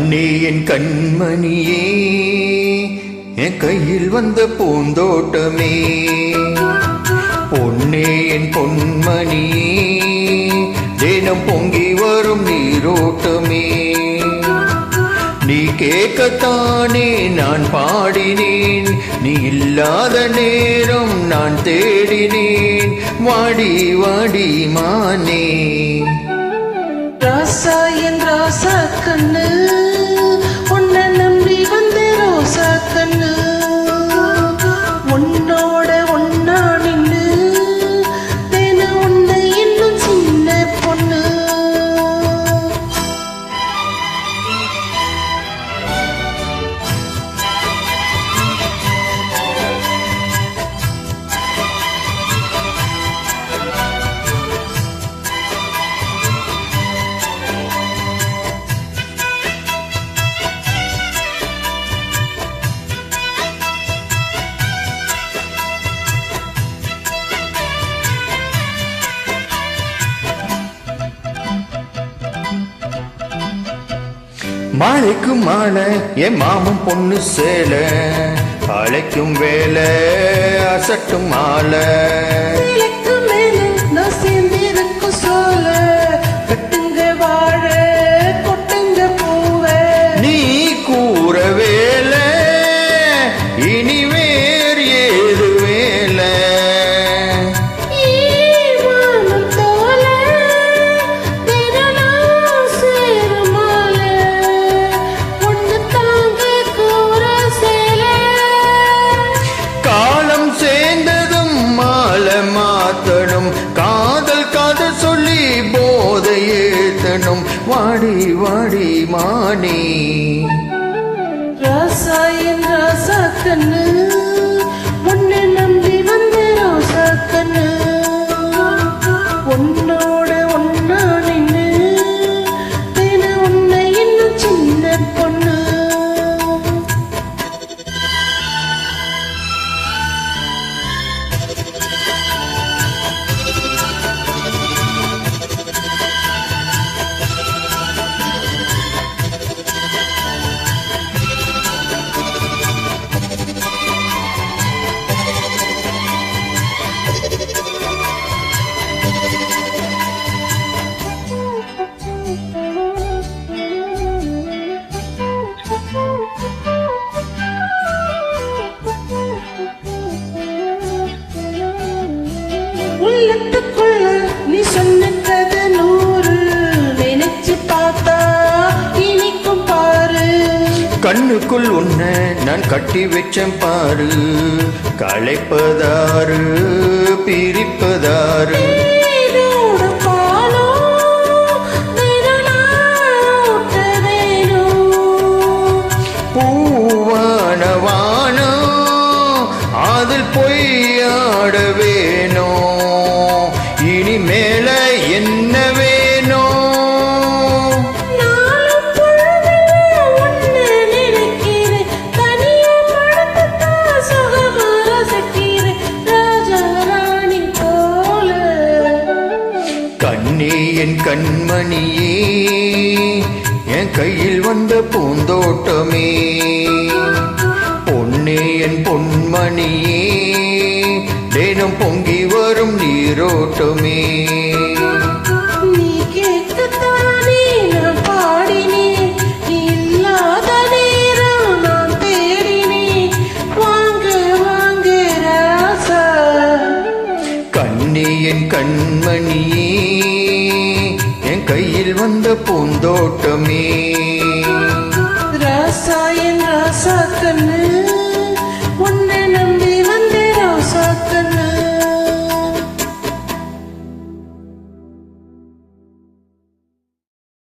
கண்ணே என் கண்மணியே, என் கையில் வந்த பூந்தோட்டமே, பொன்னே என் பொன்மணியே, தினம் பொங்கி வரும் நீரோட்டமே. நீ கேட்கத்தானே நான் பாடினேன், நீ இல்லாத நேரம் நான் தேடினேன். வாடி வாடி மானே, ராசா என் ராசா கண்ணு, உன்னை நம்பி வந்த ரோசா கண்ணு, உன்னோட ஒன்னா நின்னு தேன உன்னை இன்னும் சின்ன பொண்ணு. மாலைக்கும் மாலை என் மாமன் பொண்ணு சேல, அழைக்கும் வேலை அசட்டும் மாலை. நான் சேர்ந்திருக்கும் சோல, கட்டுங்க வாழ கொட்டுங்க பூவ. நீ கூற வேலை இனி வேறு ஏது வேலை. மாத்தணும் காதல் கதை சொல்லி போதை ஏத்தணும். வாடி வாடி மானே, ராசா என் ராசா கண்ணு, உன்னை நம்பி வந்த ரோசா கண்ணு, உன்னோட ஒன்னா நின்னு தேன உன்னை இன்னும் சின்ன பொண்ணு. உள்ளத்துக்குள்ள நீ சொன்ன கதை 100, நினைச்சு பார்த்தா இனிக்கும் பாரு. கண்ணுக்குள் உன்னை நான் கட்டி வச்சேன் பாரு, களைப்பதாரு பிரிப்பதாரு. பூவானவானோ அதில் பொய்யாட வேணோ, இனி மேல என்ன வேணோ. கண்ணே என் கண்மணியே, என் கையில் வந்த பூந்தோட்டமே, பொன்னே என் பொன்மணியே, தினம் பொங்கி வரும் நீரோட்டமே. நீ கேட்கத்தானே நான் பாடினேன், நீ இல்லாத நேரம் நான் தேடினேன். வாங்க வாங்க ராசா, கண்ணே என் கண்மணியே, என் கையில் வந்த பூந்தோட்டமே, ராசா என் ராசா கண்ணு.